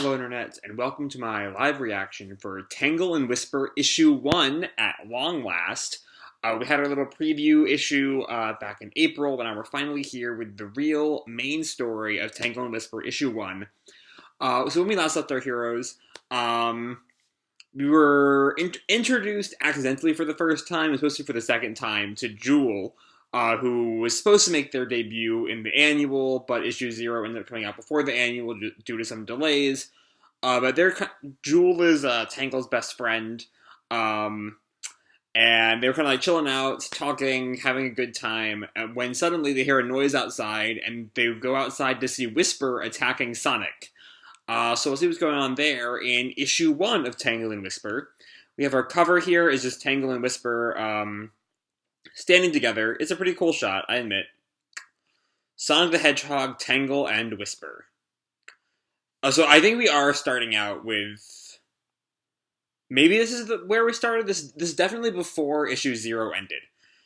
Hello Internet, and welcome to my live reaction for Tangle and Whisper Issue 1 at long last. We had our little preview issue back in April, but now we're finally here with the real main story of Tangle and Whisper Issue 1. So when we last left our heroes, we were introduced accidentally for the first time, and supposed to for the second time, to Jewel, who was supposed to make their debut in the annual, but Issue 0 ended up coming out before the annual due to some delays. But Jewel is Tangle's best friend, and they were kind of like chilling out, talking, having a good time, when suddenly they hear a noise outside, and they go outside to see Whisper attacking Sonic. So we'll see what's going on there in Issue 1 of Tangle and Whisper. We have our cover here, is just Tangle and Whisper, standing together. It's a pretty cool shot, I admit. Sonic the Hedgehog, Tangle, and Whisper. So I think we are starting out with... Maybe this is where we started. This is definitely before Issue 0 ended.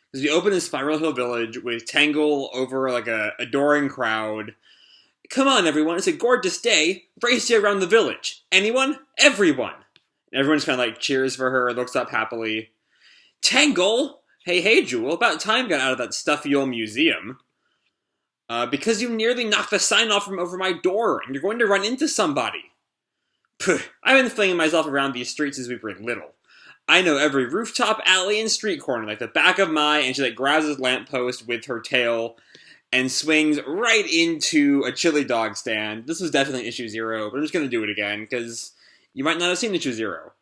Because we open in Spiral Hill Village with Tangle over like a adoring crowd. Come on, everyone, it's a gorgeous day. Race you around the village. Anyone? Everyone. And everyone's kind of like cheers for her, looks up happily. Tangle! Hey, Jewel, about time got out of that stuffy old museum. Because you nearly knocked the sign off from over my door, and you're going to run into somebody. Puh, I've been flinging myself around these streets since we were little. I know every rooftop, alley, and street corner like the back of my, and she like grabs his lamppost with her tail and swings right into a chili dog stand. This was definitely Issue 0, but I'm just going to do it again, because you might not have seen Issue 0.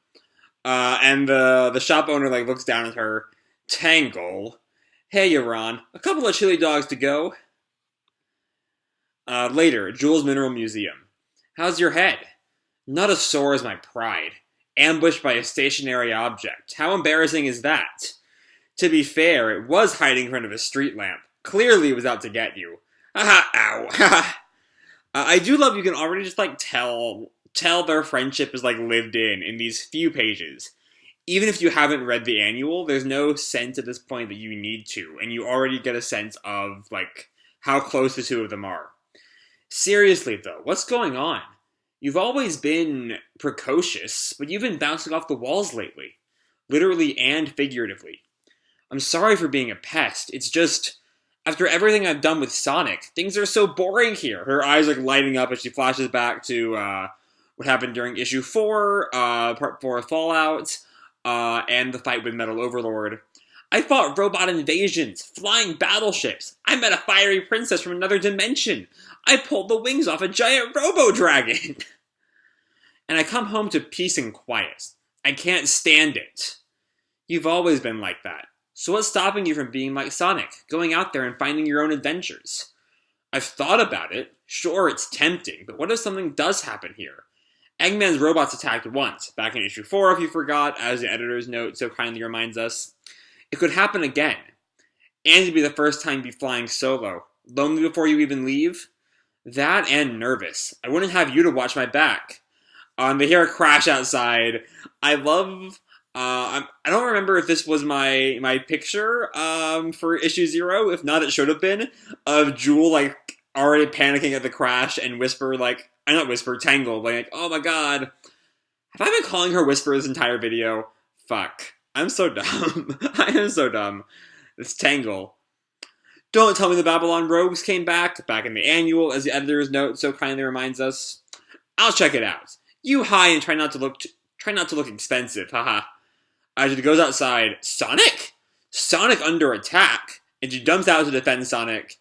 And the shop owner like looks down at her. Tangle. Hey, Yaron. A couple of chili dogs to go. Later, Jewel's Mineral Museum. How's your head? Not as sore as my pride. Ambushed by a stationary object. How embarrassing is that? To be fair, it was hiding in front of a street lamp. Clearly it was out to get you. Haha, ow. Haha. I do love you can already just like tell their friendship is like lived in these few pages. Even if you haven't read the annual, there's no sense at this point that you need to, and you already get a sense of, like, how close the two of them are. Seriously, though, what's going on? You've always been precocious, but you've been bouncing off the walls lately. Literally and figuratively. I'm sorry for being a pest, it's just, after everything I've done with Sonic, things are so boring here. Her eyes are lighting up as she flashes back to, what happened during Issue 4, Part 4 of Fallout, and the fight with Metal Overlord. I fought robot invasions, flying battleships. I met a fiery princess from another dimension. I pulled the wings off a giant robo-dragon. And I come home to peace and quiet. I can't stand it. You've always been like that. So what's stopping you from being like Sonic, going out there and finding your own adventures? I've thought about it. Sure, it's tempting, but what if something does happen here? Eggman's robots attacked once, back in Issue 4 if you forgot, as the editor's note so kindly reminds us. It could happen again. And it'd be the first time you'd be flying solo. Lonely before you even leave? That and nervous. I wouldn't have you to watch my back. They hear a crash outside. I love... I don't remember if this was my picture for Issue 0. If not, it should have been. Of Jewel, like, already panicking at the crash and Whisper, like... not Whisper, Tangle, like, oh my god. Have I been calling her Whisper this entire video? Fuck. I'm so dumb. I am so dumb. It's Tangle. Don't tell me the Babylon Rogues came back in the annual, as the editor's note so kindly reminds us. I'll check it out. You high and try not to look expensive, haha. As she goes outside, Sonic? Sonic under attack. And she jumps out to defend Sonic,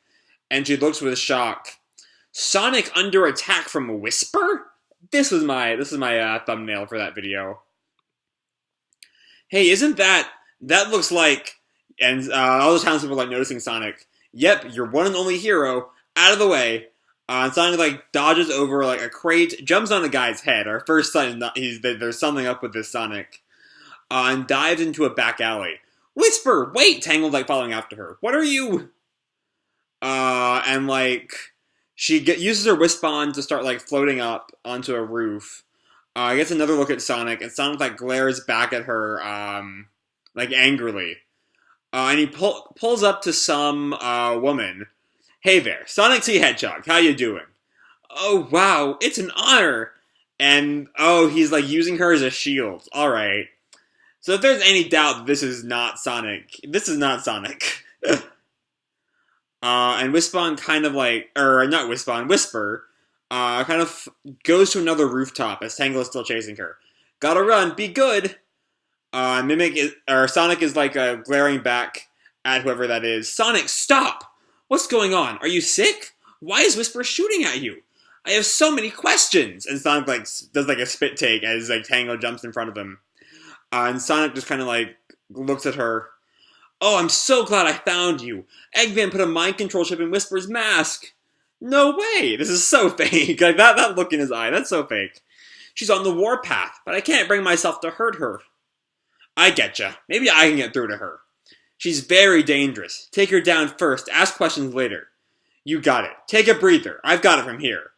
and she looks with shock. Sonic under attack from a Whisper? This is my thumbnail for that video. Hey, isn't that looks like, and all the townspeople are like noticing Sonic. Yep, your one and only hero, out of the way. And Sonic like dodges over like a crate, jumps on a guy's head. Our first sign there's something up with this Sonic. And dives into a back alley. Whisper, wait! Tangle's like following after her. What are you? And like... She uses her Wispon to start, like, floating up onto a roof. Gets another look at Sonic, and Sonic, like, glares back at her, like, angrily. And he pulls up to some, woman. Hey there, Sonic the Hedgehog, how you doing? Oh, wow, it's an honor! And, oh, he's, like, using her as a shield. Alright. So if there's any doubt this is not Sonic, this is not Sonic. And Wispawn kind of like, or not Wispawn, Whisper, kind of goes to another rooftop as Tangle is still chasing her. Gotta run, be good! Sonic is like glaring back at whoever that is. Sonic, stop! What's going on? Are you sick? Why is Whisper shooting at you? I have so many questions! And Sonic like does like a spit take as like Tangle jumps in front of him. And Sonic just kind of like looks at her. Oh, I'm so glad I found you. Eggman put a mind control chip in Whisper's mask. No way! This is so fake. Like that look in his eye, that's so fake. She's on the warpath, but I can't bring myself to hurt her. I getcha. Maybe I can get through to her. She's very dangerous. Take her down first. Ask questions later. You got it. Take a breather. I've got it from here.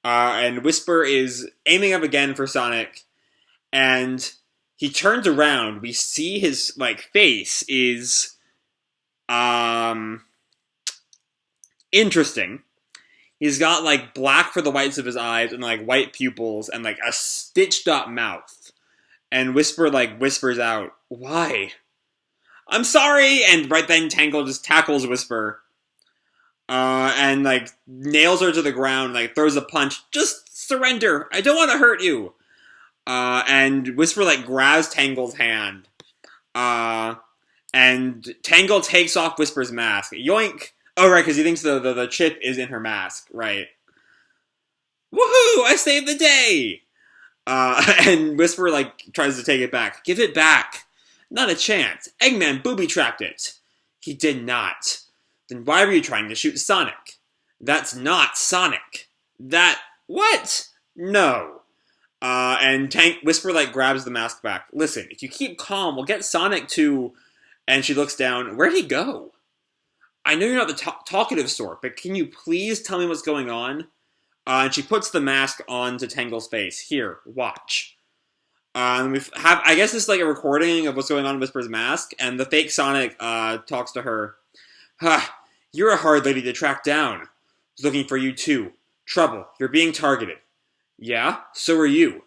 And Whisper is aiming up again for Sonic, and he turns around. We see his like face is interesting. He's got like black for the whites of his eyes and like white pupils and like a stitched up mouth. And Whisper like whispers out, "Why?" "I'm sorry!" And right then Tangle just tackles Whisper. And like nails her to the ground, like throws a punch. Just surrender. I don't want to hurt you. And Whisper like grabs Tangle's hand. And Tangle takes off Whisper's mask. Yoink! Oh right, because he thinks the chip is in her mask. Right. Woohoo! I saved the day! And Whisper like tries to take it back. Give it back. Not a chance. Eggman booby-trapped it. He did not. Then why were you trying to shoot Sonic? That's Sonic. That... What? No. And Whisper like grabs the mask back. Listen, if you keep calm, we'll get Sonic to... And she looks down. Where'd he go? I know you're not the talkative sort, but can you please tell me what's going on? And she puts the mask onto Tangle's face. Here, watch. And I guess this is like a recording of what's going on in Whisper's mask, and the fake Sonic talks to her. Ha! You're a hard lady to track down. Looking for you too. Trouble. You're being targeted. Yeah? So are you.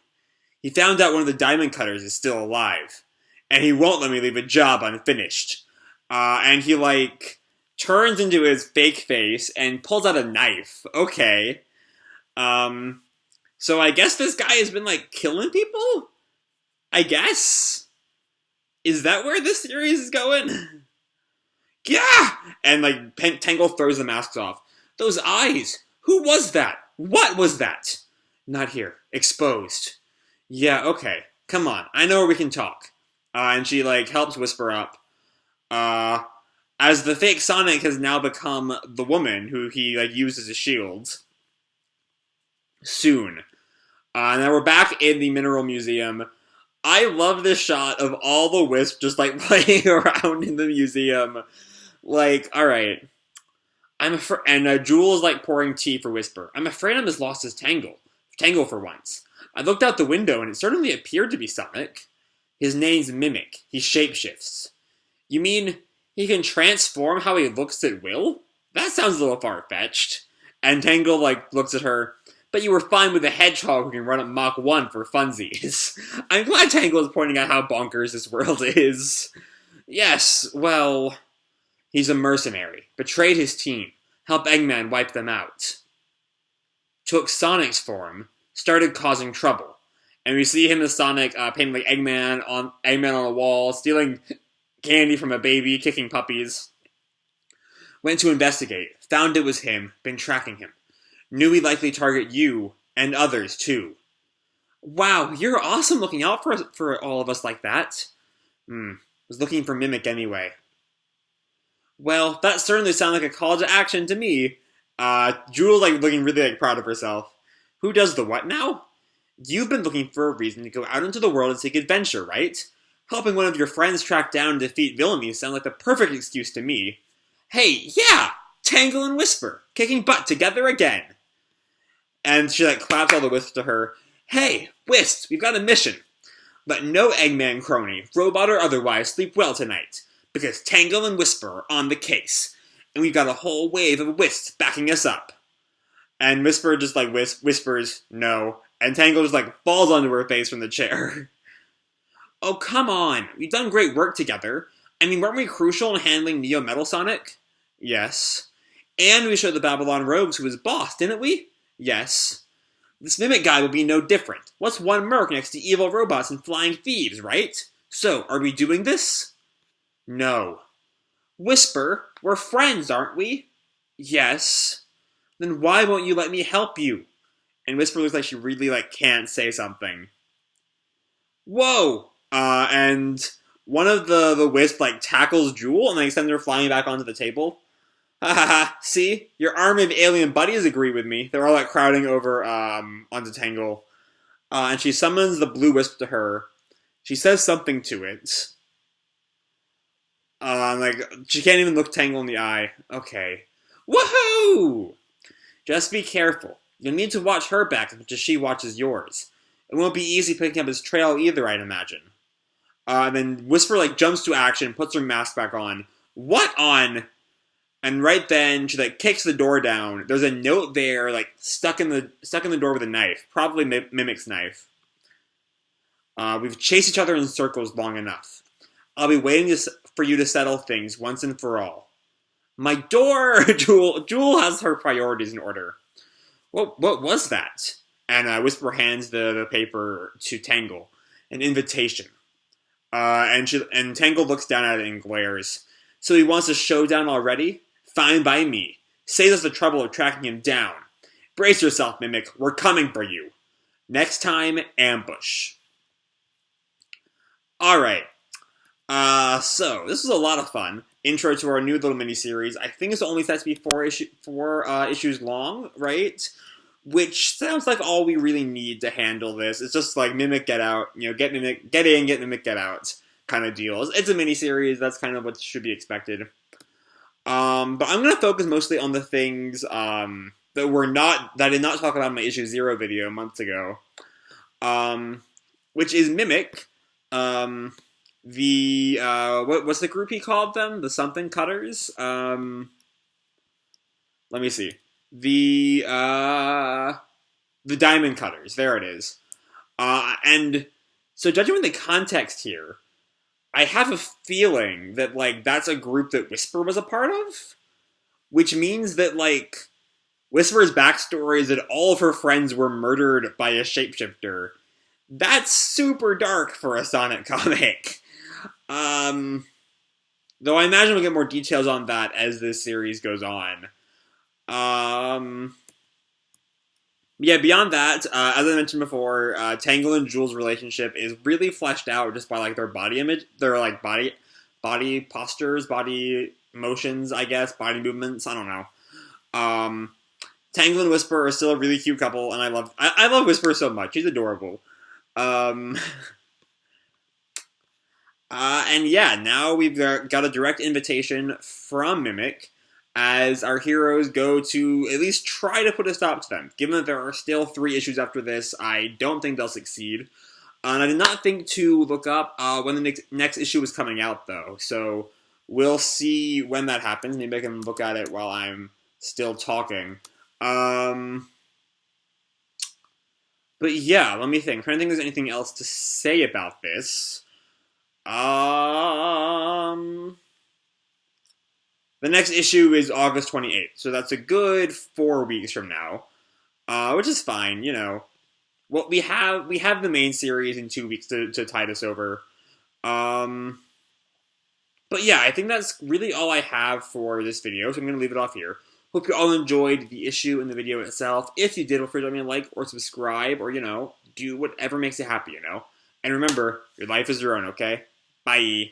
He found out one of the diamond cutters is still alive. And he won't let me leave a job unfinished. And he, like, turns into his fake face and pulls out a knife. Okay. So I guess this guy has been, like, killing people? I guess? Is that where this series is going? Yeah! And, like, Tangle throws the masks off. Those eyes! Who was that? What was that? Not here. Exposed. Yeah, okay. Come on. I know where we can talk. And she, like, helps Whisper up. As the fake Sonic has now become the woman who he, like, used as a shield. Soon. Now we're back in the Mineral Museum. I love this shot of all the wisps just, like, playing around in the museum. Like, alright. And Jewel is, like, pouring tea for Whisper. I'm afraid I'm as lost as Tangle for once. I looked out the window and it certainly appeared to be Sonic. His name's Mimic. He shapeshifts. You mean he can transform how he looks at will? That sounds a little far-fetched. And Tangle, like, looks at her. But you were fine with a hedgehog who can run at Mach 1 for funsies. I'm glad Tangle is pointing out how bonkers this world is. Yes, well... He's a mercenary. Betrayed his team. Helped Eggman wipe them out. Took Sonic's form. Started causing trouble. And we see him as Sonic painting like Eggman on a wall, stealing candy from a baby, kicking puppies. Went to investigate. Found it was him. Been tracking him. Knew he'd likely target you, and others too. Wow, you're awesome looking out for all of us like that. Was looking for Mimic anyway. Well, that certainly sounded like a call to action to me. Jewel, like, looking really, like, proud of herself. Who does the what now? You've been looking for a reason to go out into the world and seek adventure, right? Helping one of your friends track down and defeat villainy sounds like the perfect excuse to me. Hey, yeah! Tangle and Whisper, kicking butt together again! And she, like, claps all the wisps to her. Hey, Wisp, we've got a mission. Let no Eggman crony, robot or otherwise, sleep well tonight, because Tangle and Whisper are on the case, and we've got a whole wave of wisps backing us up. And Whisper just, like, whispers, no, And Tangle just like falls onto her face from the chair. Oh, come on. We've done great work together. I mean, weren't we crucial in handling Neo Metal Sonic? Yes. And we showed the Babylon Rogues who was boss, didn't we? Yes. This Mimic guy will be no different. What's one merc next to evil robots and flying thieves, right? So, are we doing this? No. Whisper, we're friends, aren't we? Yes. Then why won't you let me help you? And Whisper looks like she really can't say something. Whoa! And one of the Wisp tackles Jewel and then sends her flying back onto the table. Ha ha ha! See, your army of alien buddies agree with me. They're all crowding over onto Tangle, and she summons the blue Wisp to her. She says something to it. She can't even look Tangle in the eye. Okay. Woohoo! Just be careful. You'll need to watch her back as much as she watches yours. It won't be easy picking up his trail either, I'd imagine. Then Whisper jumps to action, puts her mask back on. What on? And right then she kicks the door down. There's a note there, stuck in the door with a knife, probably Mimic's knife. We've chased each other in circles long enough. I'll be waiting for you to settle things once and for all. My door! Jewel has her priorities in order. What was that? And Whisper hands the paper to Tangle. An invitation. And Tangle looks down at it and glares. So he wants a showdown already? Fine by me. Saves us the trouble of tracking him down. Brace yourself, Mimic. We're coming for you. Next time, ambush. Alright. So, this was a lot of fun. Intro to our new little mini-series. I think it's only set to be four issues long, right? Which sounds like all we really need to handle this. It's just Mimic, get out. Get Mimic, get in, get Mimic, get out kind of deal. It's a mini-series. That's kind of what should be expected. But I'm going to focus mostly on the things that I did not talk about in my issue 0 video months ago. Which is Mimic. What's the group he called them? The something cutters? Let me see. The diamond cutters. There it is. And so judging from the context here, I have a feeling that that's a group that Whisper was a part of, which means that Whisper's backstory is that all of her friends were murdered by a shapeshifter. That's super dark for a Sonic comic. Though I imagine we'll get more details on that as this series goes on. Yeah, beyond that, as I mentioned before, Tangle and Jewel's relationship is really fleshed out just by their body image, their body postures, body motions, I guess, body movements. I don't know. Tangle and Whisper are still a really cute couple, and I love Whisper so much. She's adorable. And yeah, now we've got a direct invitation from Mimic as our heroes go to at least try to put a stop to them. Given that there are still 3 issues after this, I don't think they'll succeed. And I did not think to look up when the next issue was coming out, though. So we'll see when that happens. Maybe I can look at it while I'm still talking. But yeah, let me think. I'm trying to think if there's anything else to say about this. The next issue is August 28th, so that's a good 4 weeks from now, which is fine, Well, we have the main series in 2 weeks to tide us over. But yeah, I think that's really all I have for this video, so I'm going to leave it off here. Hope you all enjoyed the issue and the video itself. If you did, feel free to leave me a like or subscribe or, do whatever makes you happy, And remember, your life is your own, okay? Bye.